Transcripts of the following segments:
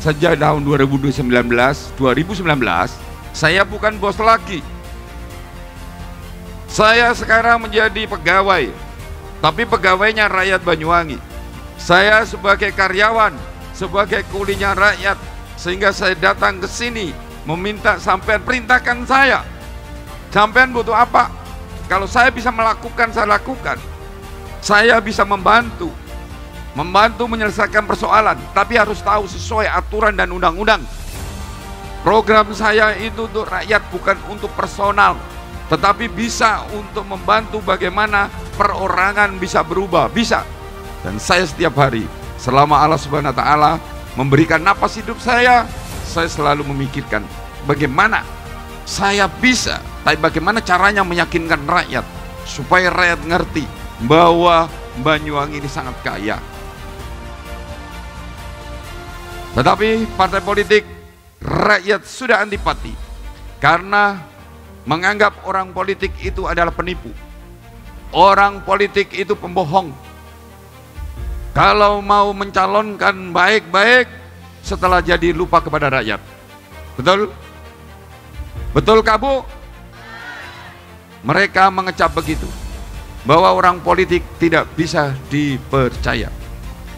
sejak tahun 2019, saya bukan bos lagi. Saya sekarang menjadi pegawai, tapi pegawainya rakyat Banyuwangi. Saya sebagai karyawan, sebagai kulinya rakyat, sehingga saya datang ke sini meminta sampean perintahkan saya. Sampean butuh apa? Kalau saya bisa melakukan, saya lakukan. Saya bisa membantu menyelesaikan persoalan, tapi harus tahu sesuai aturan dan undang-undang. Program saya itu untuk rakyat, bukan untuk personal, tetapi bisa untuk membantu bagaimana perorangan bisa berubah, bisa. Dan saya setiap hari, selama Allah Subhanahu wa Ta'ala memberikan napas hidup saya selalu memikirkan bagaimana saya bisa, tapi bagaimana caranya meyakinkan rakyat supaya rakyat ngerti bahwa Banyuwangi ini sangat kaya. Tetapi partai politik rakyat sudah antipati karena menganggap orang politik itu adalah penipu. Orang politik itu pembohong. Kalau mau mencalonkan baik-baik, setelah jadi lupa kepada rakyat. Betul? Betul Bu? Mereka mengecap begitu, bahwa orang politik tidak bisa dipercaya.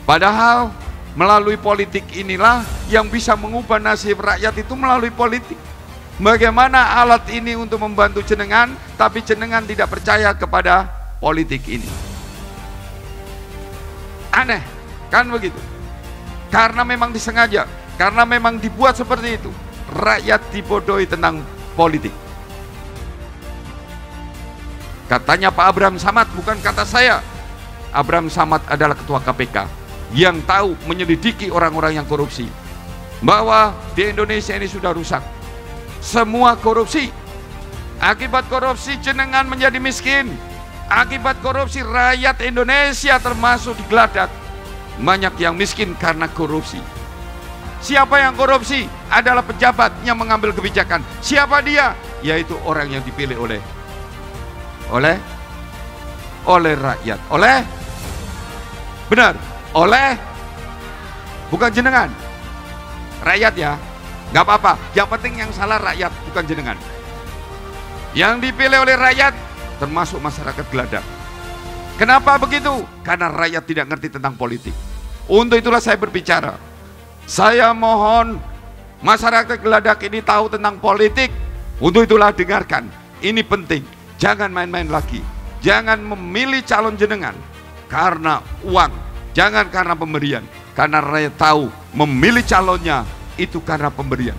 Padahal melalui politik inilah yang bisa mengubah nasib rakyat itu melalui politik. Bagaimana alat ini untuk membantu jenengan, tapi jenengan tidak percaya kepada politik ini. Aneh, kan begitu? Karena memang disengaja, karena memang dibuat seperti itu. Rakyat dibodohi tentang politik. Katanya Pak Abraham Samad, bukan kata saya. Abraham Samad adalah ketua KPK yang tahu menyelidiki orang-orang yang korupsi, bahwa di Indonesia ini sudah rusak. Semua korupsi. Akibat korupsi jenengan menjadi miskin. Akibat korupsi rakyat Indonesia termasuk digeladak. Banyak yang miskin karena korupsi. Siapa yang korupsi? Adalah pejabat yang mengambil kebijakan. Siapa dia? Yaitu orang yang dipilih oleh rakyat. Bukan jenengan. Rakyat ya, nggak apa-apa. Yang penting yang salah rakyat, bukan jenengan. Yang dipilih oleh rakyat termasuk masyarakat geladak. Kenapa begitu? Karena rakyat tidak ngerti tentang politik. Untuk itulah saya berbicara. Saya mohon masyarakat geladak ini tahu tentang politik. Untuk itulah dengarkan. Ini penting. Jangan main-main lagi. Jangan memilih calon jenengan karena uang. Jangan karena pemberian. Karena rakyat tahu memilih calonnya itu karena pemberian.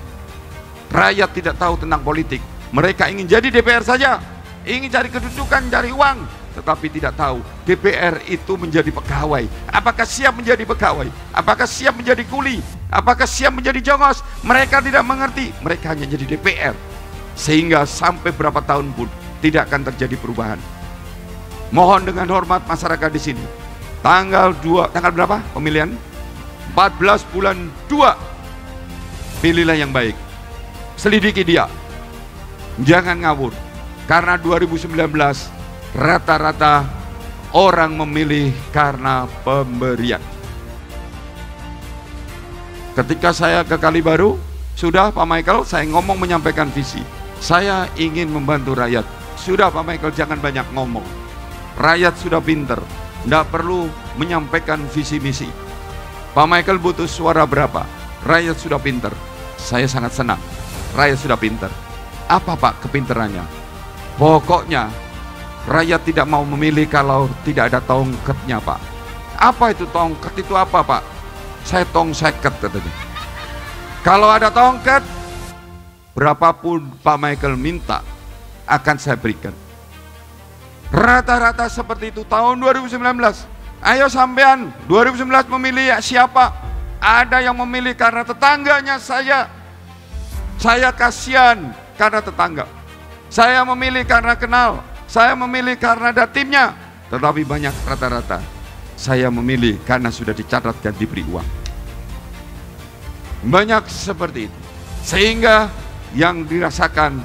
Rakyat tidak tahu tentang politik. Mereka ingin jadi DPR saja. Ingin cari kedudukan, cari uang. Tetapi tidak tahu DPR itu menjadi pegawai. Apakah siap menjadi pegawai? Apakah siap menjadi kuli? Apakah siap menjadi jongos? Mereka tidak mengerti. Mereka hanya jadi DPR. Sehingga sampai berapa tahun pun tidak akan terjadi perubahan. Mohon dengan hormat masyarakat di sini. Tanggal berapa pemilihan? 14 bulan 2. Pilihlah yang baik. Selidiki dia. Jangan ngawur. Karena 2019 rata-rata orang memilih karena pemberian. Ketika saya ke Kalibaru, sudah Pak Michael, saya ngomong menyampaikan visi. Saya ingin membantu rakyat. Sudah Pak Michael, jangan banyak ngomong. Rakyat sudah pinter, tidak perlu menyampaikan visi misi. Pak Michael butuh suara berapa? Rakyat sudah pinter. Saya sangat senang. Rakyat sudah pinter. Apa Pak kepinterannya? Pokoknya rakyat tidak mau memilih kalau tidak ada tongkatnya Pak. Apa itu tongkat itu apa Pak? Saya tong seket katanya. Kalau ada tongkat, berapapun Pak Michael minta akan saya berikan. Rata-rata seperti itu tahun 2019. Ayo sampean 2019 memilih siapa? Ada yang memilih karena tetangganya saya. Saya kasihan karena tetangga. Saya memilih karena kenal. Saya memilih karena ada timnya. Tetapi banyak rata-rata saya memilih karena sudah dicatat dan diberi uang. Banyak seperti itu. Sehingga yang dirasakan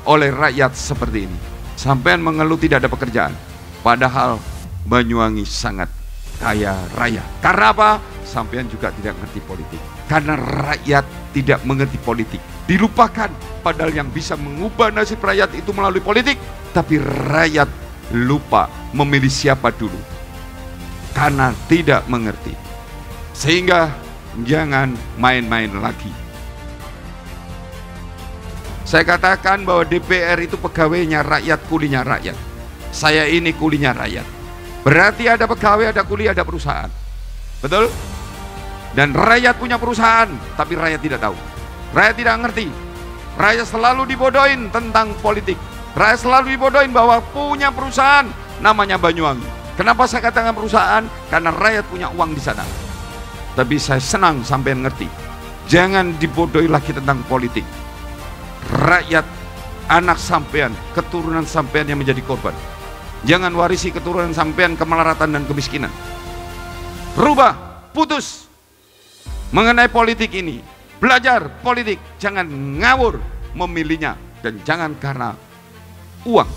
oleh rakyat seperti ini. Sampean mengeluh tidak ada pekerjaan. Padahal Banyuwangi sangat kaya raya. Karena apa? sampean juga tidak ngerti politik. Karena rakyat tidak mengerti politik. Dilupakan, padahal yang bisa mengubah nasib rakyat itu melalui politik. Tapi rakyat lupa memilih siapa dulu. Karena tidak mengerti. Sehingga jangan main-main lagi. Saya katakan bahwa DPR itu pegawainya rakyat, kulinya rakyat. Saya ini kulinya rakyat. Berarti ada pegawai, ada kuli, ada perusahaan. Betul? Dan rakyat punya perusahaan, tapi rakyat tidak tahu. Rakyat tidak ngerti. Rakyat selalu dibodohin tentang politik. Rakyat selalu dibodohin bahwa punya perusahaan namanya Banyuwangi. Kenapa saya katakan perusahaan? Karena rakyat punya uang di sana. Tapi saya senang sampean ngerti. Jangan dibodohi lagi tentang politik. Rakyat, anak sampean, keturunan sampean yang menjadi korban. Jangan warisi keturunan sampean kemelaratan dan kemiskinan. Rubah, putus mengenai politik ini. Belajar politik, jangan ngawur memilihnya. Dan jangan karena uang.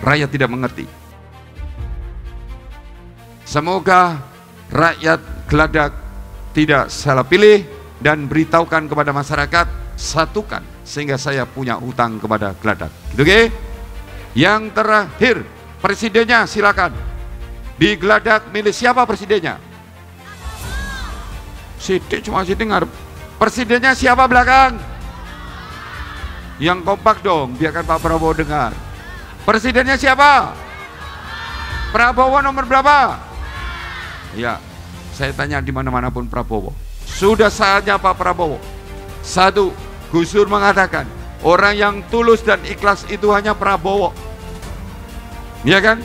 Rakyat tidak mengerti. Semoga rakyat Geladak tidak salah pilih dan beritahukan kepada masyarakat, satukan sehingga saya punya hutang kepada Geladak. Gitu, oke? Yang terakhir, presidennya silakan. Di Geladak milih siapa presidennya? Sidik cuma sidik ngarep. Presidennya siapa belakang? Yang kompak dong, biarkan Pak Prabowo dengar. Presidennya siapa? Prabowo nomor berapa? Ya, saya tanya di mana-mana pun Prabowo. Sudah saatnya Pak Prabowo. Satu, Gus Dur mengatakan, orang yang tulus dan ikhlas itu hanya Prabowo. Iya kan?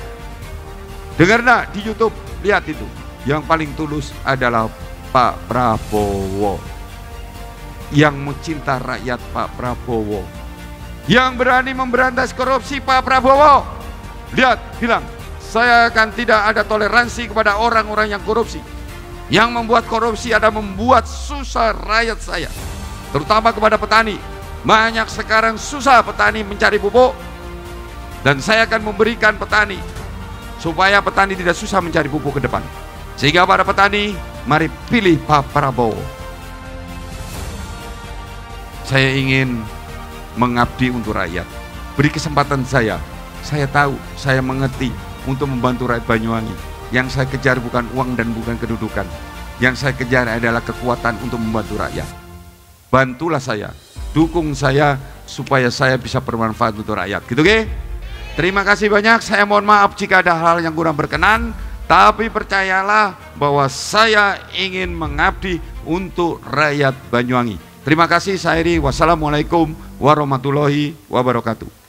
Dengar enggak di YouTube? Lihat itu. Yang paling tulus adalah Pak Prabowo. Yang mencinta rakyat Pak Prabowo. Yang berani memberantas korupsi Pak Prabowo. Lihat, bilang, saya akan tidak ada toleransi kepada orang-orang yang korupsi. Yang membuat korupsi adalah membuat susah rakyat saya. Terutama kepada petani. Banyak sekarang susah petani mencari pupuk. Dan saya akan memberikan petani supaya petani tidak susah mencari pupuk ke depan. Sehingga para petani, mari pilih Pak Prabowo. Saya ingin mengabdi untuk rakyat. Beri kesempatan saya tahu, saya mengerti untuk membantu rakyat Banyuwangi. Yang saya kejar bukan uang dan bukan kedudukan. Yang saya kejar adalah kekuatan untuk membantu rakyat. Bantulah saya, dukung saya supaya saya bisa bermanfaat untuk rakyat. Gitu, oke? Terima kasih banyak. Saya mohon maaf jika ada hal yang kurang berkenan, tapi percayalah bahwa saya ingin mengabdi untuk rakyat Banyuwangi. Terima kasih, saya Iri. Wassalamualaikum warahmatullahi wabarakatuh.